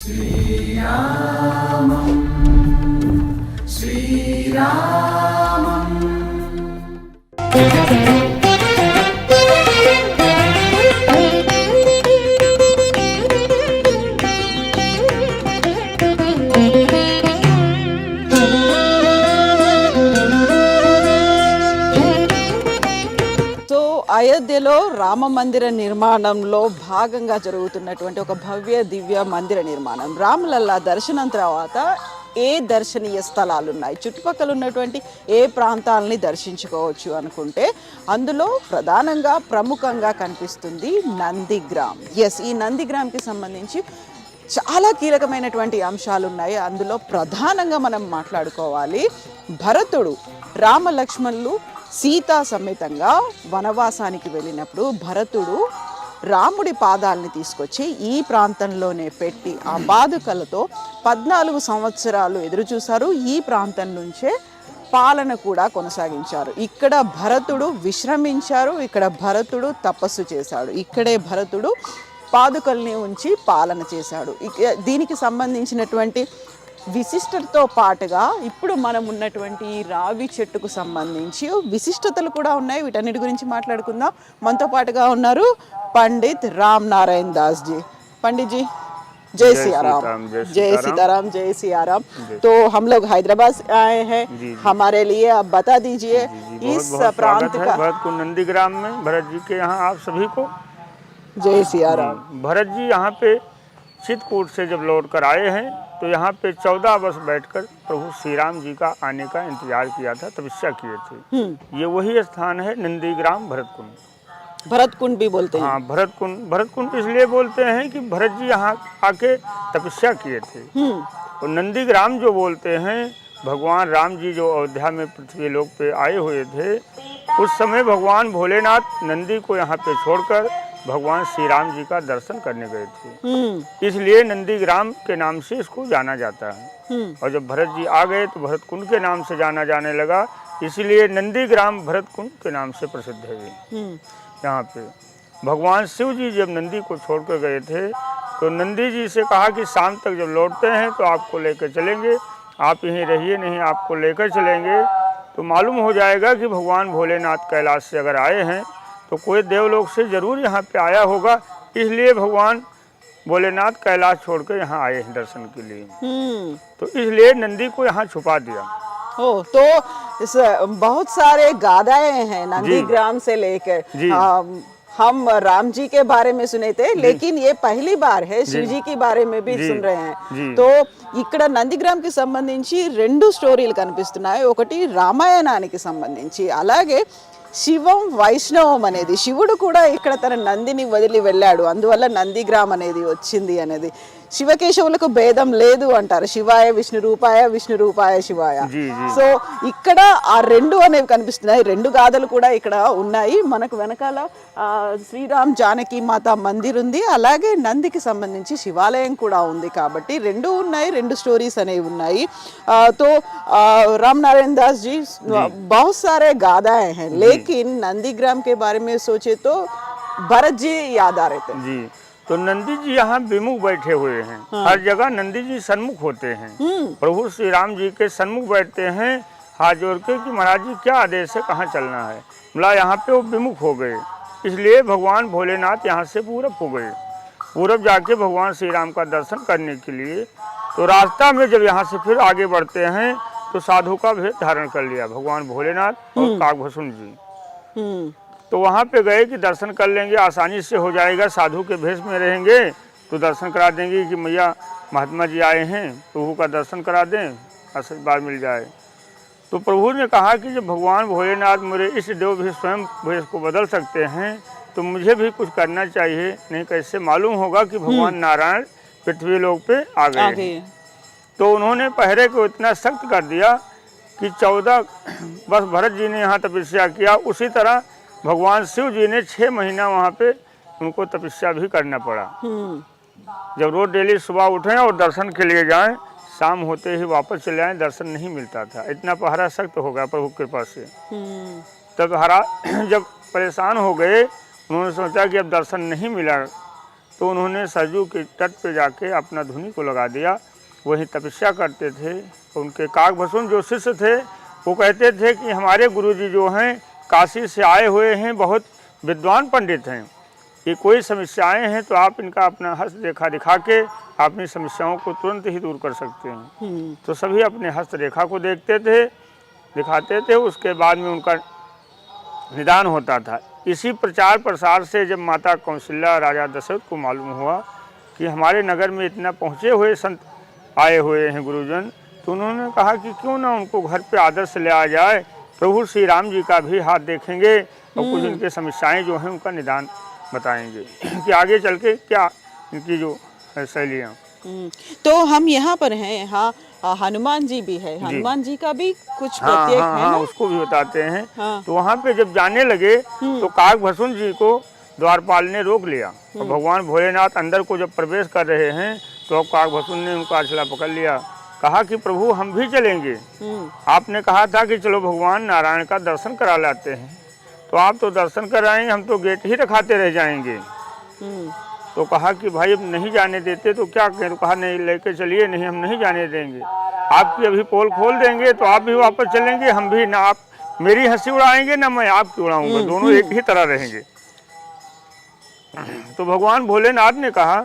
श्रीरामं श्रीरामम्। అయోధ్యలో రామ మందిర నిర్మాణంలో భాగంగా జరుగుతున్నటువంటి ఒక భవ్య దివ్య మందిర నిర్మాణం. రాములల్లా దర్శనం తర్వాత ఏ దర్శనీయ స్థలాలు ఉన్నాయి, చుట్టుపక్కల ఉన్నటువంటి ఏ ప్రాంతాలని దర్శించుకోవచ్చు అనుకుంటే అందులో ప్రధానంగా ప్రముఖంగా కనిపిస్తుంది నందిగ్రామ్. ఈ నందిగ్రామ్కి సంబంధించి చాలా కీలకమైనటువంటి అంశాలు ఉన్నాయి. అందులో ప్రధానంగా మనం మాట్లాడుకోవాలి, భరతుడు రామ లక్ష్మణులు సీతా సమేతంగా వనవాసానికి వెళ్ళినప్పుడు భరతుడు రాముడి పాదాలని తీసుకొచ్చి ఈ ప్రాంతంలోనే పెట్టి ఆ పాదుకలతో 14 సంవత్సరాలు ఎదురు చూశారు. ఈ ప్రాంతం నుంచే పాలన కూడా కొనసాగించారు. ఇక్కడ భరతుడు విశ్రమించారు, ఇక్కడ భరతుడు తపస్సు చేశాడు, ఇక్కడే భరతుడు పాదుకల్ని ఉంచి పాలన చేశాడు. దీనికి సంబంధించినటువంటి విశిష్టతతో పాటుగా ఇప్పుడు మనం ఉన్నటువంటి ఈ రావి చెట్టుకు సంబంధించి విశిష్టతలు కూడా ఉన్నాయి. వీటన్నిటి గురించి మాట్లాడుకుందాం. మనతో పాటుగా ఉన్నారు पंडित राम नारायण दास जी। पंडित जी जय सियाराम। जय सीताराम। जय सियाराम। तो हम लोग हैदराबाद से आए हैं, हमारे लिए आप बता दीजिए इस प्रांत का। भरत को नंदीग्राम में भरत जी के यहाँ आप सभी को जय सियाराम। भरत जी यहाँ पे चित्रकूट से जब लौट कर आए हैं तो यहाँ पे 14 वर्ष बैठकर प्रभु श्री राम जी का आने का इंतजार किया था, तपस्या किए थे। ये वही स्थान है नंदीग्राम भरतकुंड। भरतकुंड भी बोलते हैं। हाँ, भरतकुंड इसलिए बोलते हैं कि भरत जी यहाँ आके तपस्या किए थे। और नंदीग्राम जो बोलते हैं, भगवान राम जी जो अयोध्या में पृथ्वी लोक पे आए हुए थे, उस समय भगवान भोलेनाथ नंदी को यहाँ पे छोड़कर भगवान श्री राम जी का दर्शन करने गए थे। इसलिए नंदीग्राम के नाम से इसको जाना जाता है। और जब भरत जी आ गए तो भरतकुंड के नाम से जाना जाने लगा, इसलिए नंदीग्राम भरतकुंड के नाम से प्रसिद्ध है। यहाँ पे भगवान शिव जी जब नंदी को छोड़कर गए थे तो नंदी जी से कहा कि शाम तक जब लौटते हैं तो आपको लेकर चलेंगे, आप यहीं रहिए, नहीं आपको लेकर चलेंगे तो मालूम हो जाएगा कि भगवान भोलेनाथ कैलाश से अगर आए हैं तो कोई देवलोक से जरूर यहाँ पे आया होगा। इसलिए भगवान भोलेनाथ कैलाश छोड़कर यहाँ आए हैं दर्शन के लिए। तो इसलिए नंदी को यहाँ छुपा दिया। तो इस बहुत सारे गाथाएं हैं नंदीग्राम से लेकर। हम राम जी के बारे में सुने थे, लेकिन ये पहली बार है शिव जी के बारे में भी सुन रहे हैं। तो ఇక్కడ నందిగ్రామ్కి సంబంధించి 2 స్టోరీలు కనిపిస్తున్నాయి. ఒకటి రామాయణానికి సంబంధించి, అలాగే శివం వైష్ణవం అనేది, శివుడు కూడా ఇక్కడ తన నందిని వదిలి వెళ్ళాడు, అందువల్ల నందిగ్రామ్ అనేది వచ్చింది అనేది. శివకేశవులకు భేదం లేదు అంటారు, శివాయ విష్ణు రూపాయ విష్ణు రూపాయ శివాయ. సో ఇక్కడ ఆ 2 అనేవి కనిపిస్తున్నాయి. 2 గాథలు కూడా ఇక్కడ ఉన్నాయి. మనకు వెనకాల శ్రీరామ్ జానకి మాత మందిర్ ఉంది, అలాగే నందికి సంబంధించి శివాలయం కూడా ఉంది. కాబట్టి 2 ఉన్నాయి, 2 స్టోరీస్ అనేవి ఉన్నాయి. तो राम नारायण दास जी बहुत सारे गाथाएं हैं, लेकिन नंदीग्राम के बारे में सोचे तो भरत जी याद आ रहे थे जी। तो नंदी जी यहाँ विमुख बैठे हुए हैं। हर जगह नंदी जी सन्मुख होते हैं, प्रभु श्री राम जी के सन्मुख बैठते हैं हाथ जोड़ के कि महाराज जी क्या आदेश है, कहाँ चलना है। बोला यहाँ पे वो विमुख हो गए, इसलिए भगवान भोलेनाथ यहाँ से पूरब हो गए। पूरब जाके भगवान श्री राम का दर्शन करने के लिए तो रास्ता में जब यहाँ से फिर आगे बढ़ते हैं तो साधु का भेष धारण कर लिया भगवान भोलेनाथ और काकभसून जी। तो वहाँ पे गए कि दर्शन कर लेंगे, आसानी से हो जाएगा, साधु के भेष में रहेंगे तो दर्शन करा देंगे कि मैया महात्मा जी आए हैं, प्रभु का दर्शन करा दें, आशीर्वाद मिल जाए। तो प्रभु ने कहा कि जब भगवान भोलेनाथ मेरे इस देव भी स्वयं भेष को बदल सकते हैं तो मुझे भी कुछ करना चाहिए, नहीं कैसे मालूम होगा कि भगवान नारायण पृथ्वी लोक पे आ गए। तो उन्होंने पहरे को इतना सख्त कर दिया कि 14 वर्ष भरत जी ने यहाँ तपस्या किया, उसी तरह भगवान शिव जी ने 6 महीना वहाँ पे उनको तपस्या भी करना पड़ा। जब रोज डेली सुबह उठें और दर्शन के लिए जाएं, शाम होते ही वापस चले आए, दर्शन नहीं मिलता था, इतना पहरा सख्त हो गया प्रभु के कृपा से। तब जब परेशान हो गए, उन्होंने सोचा कि अब दर्शन नहीं मिला तो उन्होंने सरजू के तट पे जाके अपना धुनी को लगा दिया, वहीं तपस्या करते थे। उनके काकभसून जो शिष्य थे वो कहते थे कि हमारे गुरुजी जो हैं काशी से आए हुए हैं, बहुत विद्वान पंडित हैं, ये कोई समस्याएं हैं तो आप इनका अपना हस्तरेखा दिखा के अपनी समस्याओं को तुरंत ही दूर कर सकते हैं। तो सभी अपने हस्तरेखा को देखते थे, दिखाते थे, उसके बाद में उनका निदान होता था। इसी प्रचार प्रसार से जब माता कौशल्या राजा दशरथ को मालूम हुआ कि हमारे नगर में इतना पहुँचे हुए संत आए हुए हैं गुरुजन, तो उन्होंने कहा कि क्यों ना उनको घर पे आदर से ले आ जाए, प्रभु श्री राम जी का भी हाथ देखेंगे और कुछ इनके समस्याएं जो हैं उनका निदान बताएंगे कि आगे चल के क्या इनकी जो शैलियाँ। तो हम यहाँ पर हैं, यहाँ हनुमान जी भी है, हनुमान जी का भी कुछ प्रत्येक है ना? उसको भी बताते हैं। तो वहाँ पे जब जाने लगे तो काकभसून जी को द्वारपाल ने रोक लिया और भगवान भोलेनाथ अंदर को जब प्रवेश कर रहे हैं तो अब काकभसून ने उनका अछला पकड़ लिया, कहा कि प्रभु हम भी चलेंगे, आपने कहा था कि चलो भगवान नारायण का दर्शन करा लाते हैं, तो आप तो दर्शन कराएंगे, हम तो गेट ही रखाते रह जाएंगे। तो कहा कि भाई अब नहीं जाने देते तो क्या करें, तो कहा नहीं लेके चलिए, नहीं हम नहीं जाने देंगे, आपकी अभी पोल खोल देंगे तो आप भी वापस चलेंगे, हम भी ना आप मेरी हंसी उड़ाएंगे ना मैं आपकी उड़ाऊंगा, दोनों एक ही तरह रहेंगे। तो भगवान भोलेनाथ ने कहा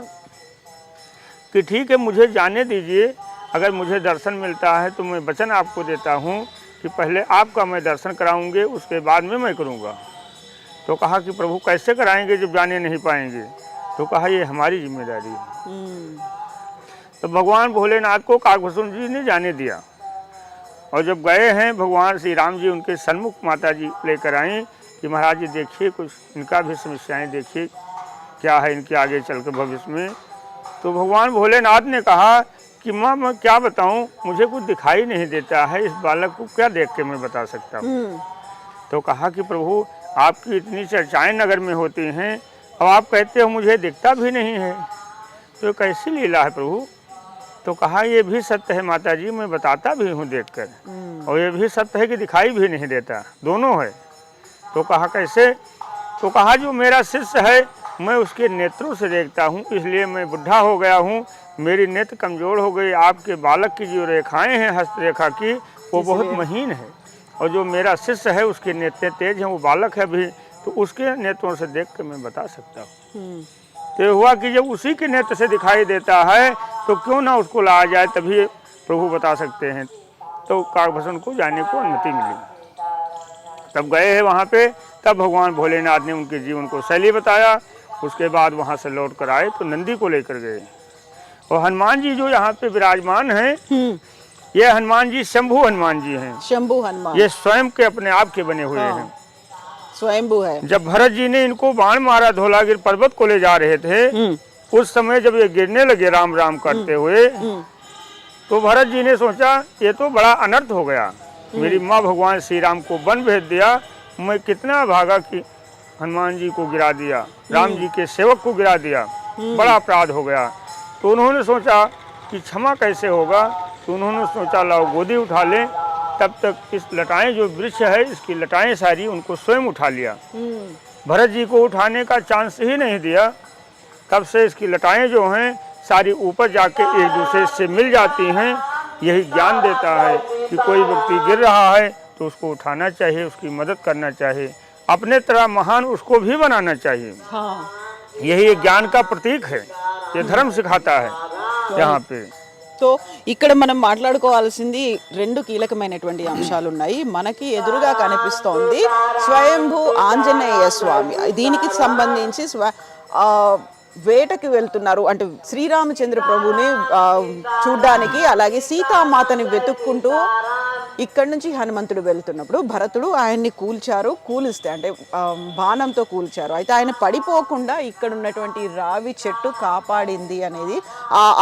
कि ठीक है मुझे जाने दीजिए, अगर मुझे दर्शन मिलता है तो मैं वचन आपको देता हूँ कि पहले आपका मैं दर्शन कराऊंगे, उसके बाद में मैं करूँगा। तो कहा कि प्रभु कैसे कराएंगे जब जाने नहीं पाएंगे, तो कहा ये हमारी जिम्मेदारी है। तो भगवान भोलेनाथ को काकभसून जी ने जाने दिया और जब गए हैं भगवान श्री राम जी उनके सन्मुख माता जी लेकर आई कि महाराज जी देखिए कुछ इनका भी समस्याएं देखिए क्या है इनके आगे चल के भविष्य में। तो भगवान भोलेनाथ ने कहा कि माँ मैं क्या बताऊँ, मुझे कुछ दिखाई नहीं देता है, इस बालक को क्या देख के मैं बता सकता हूँ। तो कहा कि प्रभु आपकी इतनी चर्चाएँ नगर में होती हैं, अब आप कहते हो मुझे दिखता भी नहीं है, तो कैसी लीला है प्रभु। तो कहा ये भी सत्य है माता जी, मैं बताता भी हूँ देखकर, और ये भी सत्य है कि दिखाई भी नहीं देता, दोनों है। तो कहा कैसे, तो कहा जो मेरा शिष्य है मैं उसके नेत्रों से देखता हूँ, इसलिए मैं बुढ़ा हो गया हूँ, मेरी नेत्र कमज़ोर हो गई, आपके बालक की जो रेखाएँ हैं हस्तरेखा की वो बहुत महीन है, और जो मेरा शिष्य है उसके नेत्र तेज हैं, वो बालक है अभी, तो उसके नेत्रों से देख कर मैं बता सकता हूँ। तो हुआ कि जब उसी के नेत्र से दिखाई देता है तो क्यों ना उसको लाया जाए, तभी प्रभु बता सकते हैं। तो काकभसून को जाने को अनुमति मिली, तब गए हैं वहाँ पे, तब भगवान भोलेनाथ ने उनके जीवन को शैली बताया। उसके बाद वहाँ से लौट कर आए तो नंदी को लेकर गए, और हनुमान जी जो यहाँ पे विराजमान हैं, ये हनुमान जी शंभु हनुमान जी हैं। शंभु हनुमान ये स्वयं के अपने आप के बने हुए हैं, स्वयंभू है। जब भरत जी ने इनको बाण मारा धौलागिर पर्वत को ले जा रहे थे, उस समय जब ये गिरने लगे राम राम करते हुए, तो भरत जी ने सोचा ये तो बड़ा अनर्थ हो गया, मेरी माँ भगवान श्री राम को वन भेज दिया, मैं कितना भागा कि हनुमान जी को गिरा दिया, राम जी के सेवक को गिरा दिया, बड़ा अपराध हो गया। तो उन्होंने सोचा कि क्षमा कैसे होगा, तो उन्होंने सोचा लाओ गोदी उठा लें। तब तक इस लटाएं जो वृक्ष है इसकी लटाएं सारी उनको स्वयं उठा लिया, भरत जी को उठाने का चांस ही नहीं दिया। तब से इसकी लटाएं जो हैं सारी ऊपर जाके एक दूसरे से मिल जाती हैं। यही ज्ञान देता है कि कोई व्यक्ति गिर रहा है तो उसको उठाना चाहिए, उसकी मदद करना चाहिए, अपने तरह महान उसको भी बनाना चाहिए। यही एक ज्ञान का प्रतीक है, ये धर्म सिखाता है यहाँ पे। సో ఇక్కడ మనం మాట్లాడుకోవాల్సింది రెండు కీలకమైనటువంటి అంశాలు ఉన్నాయి. మనకి ఎదురుగా కనిపిస్తోంది స్వయంభూ ఆంజనేయ స్వామి. దీనికి సంబంధించి వేటకి వెళ్తున్నారు అంటే శ్రీరామచంద్ర ప్రభుని చూడ్డానికి, అలాగే సీతామాతని వెతుక్కుంటూ ఇక్కడ నుంచి హనుమంతుడు వెళ్తున్నప్పుడు భరతుడు ఆయన్ని కూలిస్తే అంటే బాణంతో కూల్చారు. అయితే ఆయన పడిపోకుండా ఇక్కడ ఉన్నటువంటి రావి చెట్టు కాపాడింది అనేది,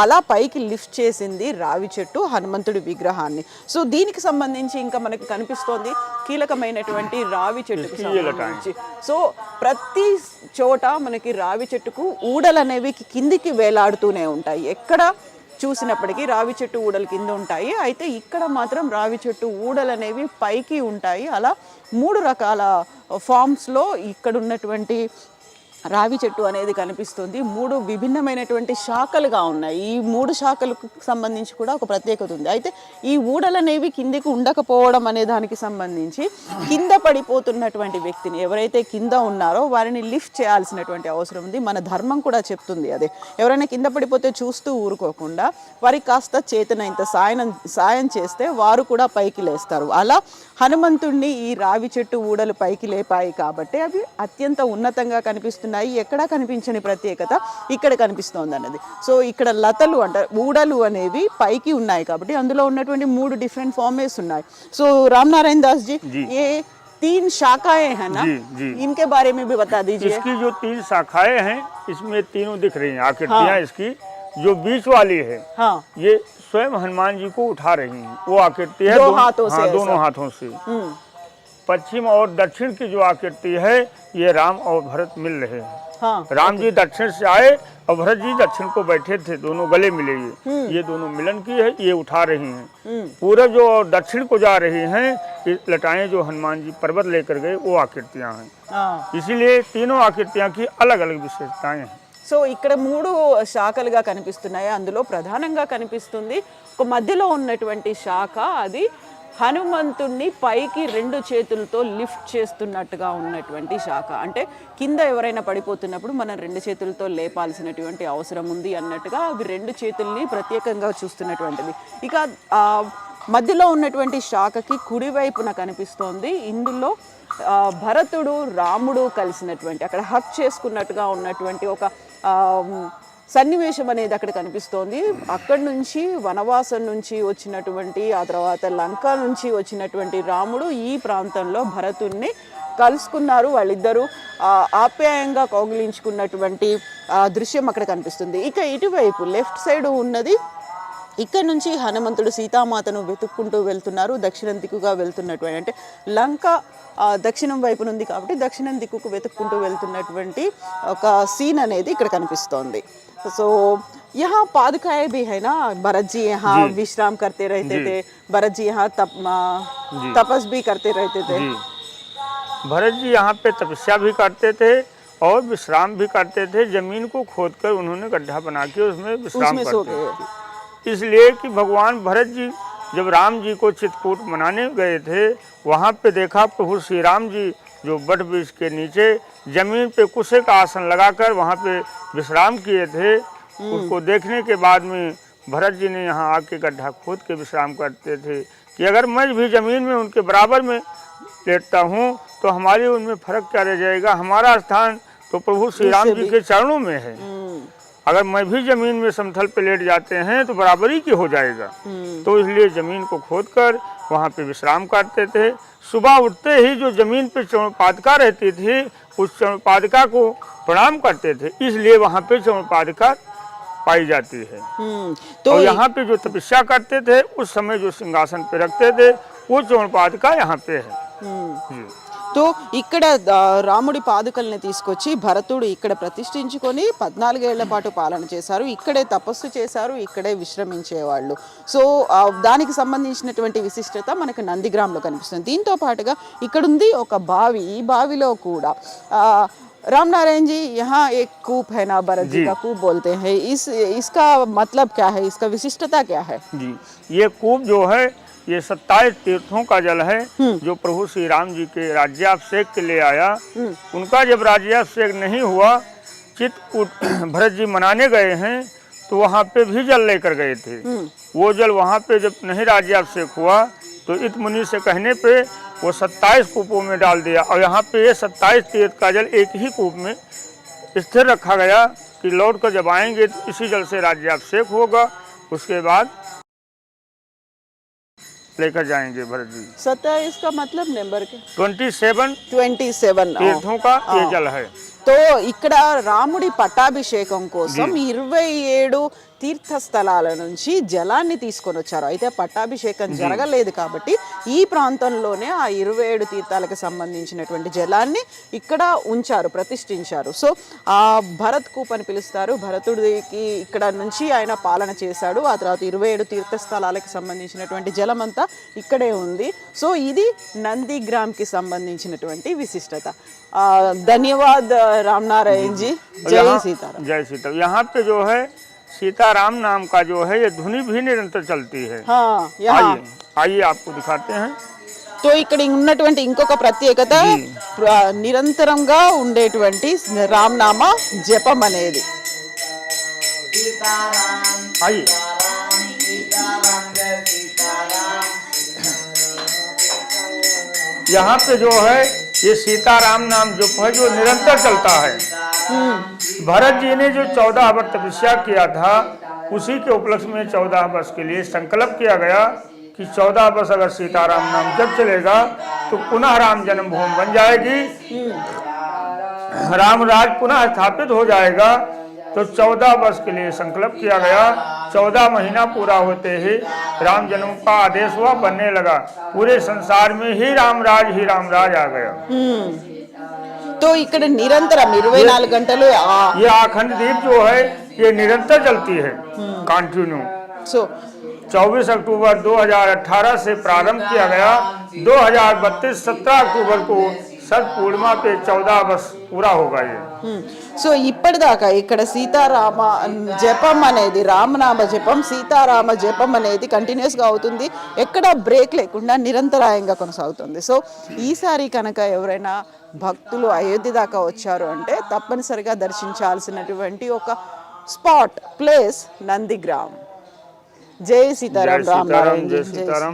అలా పైకి లిఫ్ట్ చేసింది రావి చెట్టు హనుమంతుడి విగ్రహాన్ని. సో దీనికి సంబంధించి ఇంకా మనకు కనిపిస్తోంది కీలకమైనటువంటి రావి చెట్టుకి సంబంధించి. సో ప్రతి చోట మనకి రావి చెట్టుకు ఊడలు అనేవి కిందికి వేలాడుతూనే ఉంటాయి, ఎక్కడ చూసినప్పటికీ రావి చెట్టు ఊడలు కింద ఉంటాయి. అయితే ఇక్కడ మాత్రం రావి చెట్టు ఊడలు అనేవి పైకి ఉంటాయి. అలా 3 రకాల ఫామ్స్లో ఇక్కడ ఉన్నటువంటి రావి చెట్టు అనేది కనిపిస్తుంది. 3 విభిన్నమైనటువంటి శాఖలుగా ఉన్నాయి. ఈ 3 శాఖలకు సంబంధించి కూడా ఒక ప్రత్యేకత ఉంది. అయితే ఈ ఊడలు అనేవి కిందికి ఉండకపోవడం అనే దానికి సంబంధించి కింద పడిపోతున్నటువంటి వ్యక్తిని ఎవరైతే కింద ఉన్నారో వారిని లిఫ్ట్ చేయాల్సినటువంటి అవసరం ఉంది. మన ధర్మం కూడా చెప్తుంది అదే. ఎవరైనా కింద పడిపోతే చూస్తూ ఊరుకోకుండా వారికి కాస్త చేతనైనంత సాయం చేస్తే వారు కూడా పైకి లేస్తారు. అలా హనుమంతుణ్ణి ఈ రావి చెట్టు ఊడలు పైకి లేపాయి కాబట్టి అవి అత్యంత ఉన్నతంగా కనిపిస్తున్నాయి. ఎక్కడా కనిపించని ప్రత్యేకత ఇక్కడ కనిపిస్తోంది అన్నది. సో ఇక్కడ లతలు అంటే ఊడలు అనేవి పైకి ఉన్నాయి కాబట్టి అందులో ఉన్నటువంటి 3 డిఫరెంట్ ఫార్మేట్స్ ఉన్నాయి. సో राम नारायण दास जी ये 3 शाखाएं हैं ना, इनके बारे में भी बता दीजिए। इसकी जो 3 शाखाएं हैं इसमें तीनों दिख रही हैं आकृतियां। इसकी जो बीच वाली है हाँ ये स्वयं हनुमान जी को उठा रही हैं। वो आकृति है दोनों हाथों से। पश्चिम और दक्षिण की जो आकृति है ये राम और भरत मिल रहे हैं। हाँ राम जी दक्षिण से आए और भरत जी दक्षिण को बैठे थे, दोनों गले मिले। ये दोनों मिलन की है, ये उठा रही हैं। पूरब जो और दक्षिण को जा रही हैं, ये लटाएं जो हनुमान जी पर्वत लेकर गए वो आकृतियां हैं। इसीलिए तीनों आकृतियां की अलग अलग विशेषताएं हैं। సో ఇక్కడ 3 శాఖలుగా కనిపిస్తున్నాయి. అందులో ప్రధానంగా కనిపిస్తుంది ఒక మధ్యలో ఉన్నటువంటి శాఖ, అది హనుమంతుణ్ణి పైకి 2 చేతులతో లిఫ్ట్ చేస్తున్నట్టుగా ఉన్నటువంటి శాఖ. అంటే కింద ఎవరైనా పడిపోతున్నప్పుడు మనం 2 చేతులతో లేపాల్సినటువంటి అవసరం ఉంది అన్నట్టుగా అవి 2 చేతుల్ని ప్రత్యేకంగా చూస్తున్నటువంటిది. ఇక మధ్యలో ఉన్నటువంటి శాఖకి కుడివైపున కనిపిస్తోంది. ఇందులో భరతుడు రాముడు కలిసినటువంటి అక్కడ హక్ చేసుకున్నట్టుగా ఉన్నటువంటి ఒక సన్నివేశం అనేది అక్కడ కనిపిస్తోంది. అక్కడి నుంచి వనవాసం నుంచి వచ్చినటువంటి ఆ తర్వాత లంక నుంచి వచ్చినటువంటి రాముడు ఈ ప్రాంతంలో భరతుణ్ణి కలుసుకున్నారు. వాళ్ళిద్దరూ ఆప్యాయంగా కౌగిలించుకున్నటువంటి దృశ్యం అక్కడ కనిపిస్తుంది. ఇక ఇటువైపు లెఫ్ట్ సైడ్ ఉన్నది, ఇక్కడ నుంచి హనుమంతుడు సీతామాతను వెతుక్కుంటూ వెళ్తున్నారు. దక్షిణం దిక్కుగా వెళ్తున్నటువంటి అంటే లంక దక్షిణం వైపు ఉంది కాబట్టి దక్షిణం దిక్కుకు వెతుక్కుంటూ వెళ్తున్నటువంటి ఒక సీన్ అనేది ఇక్కడ కనిపిస్తోంది. సో यहाँ पादुकाएं भी है ना, भरत जी यहाँ विश्राम करते रहते थे, भरत जी यहाँ तपस भी करते रहते थे। भरत जी यहाँ पे तपस्या भी करते थे और विश्राम भी करते थे। जमीन को खोदकर उन्होंने गड्ढा बना के उसमें विश्राम करते थे। इसलिए कि भगवान भरत जी जब राम जी को चित्रकूट मनाने गए थे वहाँ पे देखा प्रभु श्री राम जी जो बट वृक्ष के नीचे जमीन पे कुशे का आसन लगाकर वहाँ पे विश्राम किए थे। उसको देखने के बाद में भरत जी ने यहाँ आके गड्ढा खोद के विश्राम करते थे कि अगर मैं भी जमीन में उनके बराबर में लेटता हूँ तो हमारी उनमें फर्क क्या रह जाएगा। हमारा स्थान तो प्रभु श्री राम जी के चरणों में है। अगर मैं भी जमीन में समतल पे लेट जाते हैं तो बराबरी की हो जाएगा। तो इसलिए जमीन को खोदकर वहाँ पे विश्राम करते थे। सुबह उठते ही जो जमीन पे चौपादिका रहती थी उस चौपादिका को प्रणाम करते थे, इसलिए वहाँ पे चौपादिका पाई जाती है। तो यहाँ पे जो तपस्या करते थे उस समय जो सिंहासन पे रखते थे वो चौपादिका यहाँ पे है। तो ఇక్కడ రాముడి పాదుకల్ని తీసుకొచ్చి భరతుడు ఇక్కడ ప్రతిష్ఠించుకొని 14 ఏళ్ల పాటు పాలన చేశారు. ఇక్కడే తపస్సు చేశారు, ఇక్కడే విశ్రమించేవాళ్ళు. సో దానికి సంబంధించినటువంటి విశిష్టత మనకు నందిగ్రామ్లో కనిపిస్తుంది. దీంతో పాటుగా ఇక్కడ ఉంది ఒక బావి. ఈ బావిలో కూడా राम नारायण जी यहाँ एक कूप है ना, भरत जी का कूप बोलते हैं, इसका मतलब क्या है, इसका विशिष्टता क्या है? जी ये कूप जो है ये 27 तीर्थों का जल है जो प्रभु श्री राम जी के राज्याभिषेक के लिए आया। उनका जब राज्याभिषेक नहीं हुआ, चित्रकूट भरत जी मनाने गए हैं तो वहाँ पे भी जल लेकर गए थे। वो जल वहाँ पे जब नहीं राज्याभिषेक हुआ तो इत मुनि से कहने पे वो 27 कूपों में डाल दिया और यहाँ पे ये 27 तीर्थ का जल एक ही कूप में स्थिर रखा गया कि लौट कर जब आएंगे तो इसी जल से राज्याभिषेक होगा। उसके बाद लेकर जाएंगे भरत जी। 27 का मतलब नंबर के 27 తీర్థం का ये जल है। तो ఇక్కడ రాముడి పట్టాభిషేకం కోసం 27 తీర్థస్థలాల నుంచి జలాన్ని తీసుకొని వచ్చారు. అయితే పట్టాభిషేకం జరగలేదు కాబట్టి ఈ ప్రాంతంలోనే ఆ 27 తీర్థాలకు సంబంధించినటువంటి జలాన్ని ఇక్కడ ఉంచారు, ప్రతిష్ఠించారు. సో ఆ భరత్ కూప్ అని పిలుస్తారు. భరతుడికి ఇక్కడ నుంచి ఆయన పాలన చేశాడు. ఆ తర్వాత 27 తీర్థస్థలాలకు సంబంధించినటువంటి జలం అంతా ఇక్కడే ఉంది. సో ఇది నందిగ్రామ్కి సంబంధించినటువంటి విశిష్టత. ధన్యవాद राम नारायण जी। जय सीताराम। जय सीताराम। यहाँ पे जो है सीताराम नाम का जो है ये धुनी भी निरंतर चलती है। हाँ, यहाँ आइए आपको दिखाते हैं। तो ఇక్కడ ఉన్నటువంటి ఇంకొక ప్రత్యేకత నిరంతరంగా ఉండేటువంటి రామనామ జపం అనేది. आइए यहाँ पे जो है ये सीताराम नाम जो है जो निरंतर चलता है। भरत जी ने जो 14 वर्ष तपस्या किया था उसी के उपलक्ष्य में 14 वर्ष के लिए संकल्प किया गया कि 14 वर्ष अगर सीताराम नाम जब चलेगा तो पुनः राम जन्मभूमि बन जाएगी, राम राज पुनः स्थापित हो जाएगा। तो 14 वर्ष के लिए संकल्प किया गया। 14 महीना पूरा होते ही राम जन्म का आदेश हुआ, बनने लगा। पूरे संसार में ही राम राज आ गया। तो ఇక్కడ నిరంతరం 24 గంటలు ये अखंड दीप जो है ये निरंतर चलती है, कंटिन्यू। సో 24 अक्टूबर 2018 से प्रारंभ किया गया। 2032 17 अक्टूबर को सत पूर्णिमा पे 14 वर्ष पूरा होगा ये। సో ఇప్పటిదాకా ఇక్కడ సీతారామ జపం అనేది, రామనామ జపం, సీతారామ జపం అనేది కంటిన్యూస్గా అవుతుంది. ఎక్కడ బ్రేక్ లేకుండా నిరంతరాయంగా కొనసాగుతుంది. సో ఈసారి కనుక ఎవరైనా భక్తులు అయోధ్య దాకా వచ్చారు అంటే తప్పనిసరిగా దర్శించాల్సినటువంటి ఒక స్పాట్, ప్లేస్ నందిగ్రామ్. జై సీతారాం, రామ్ నారాయణ. जय सीताराम।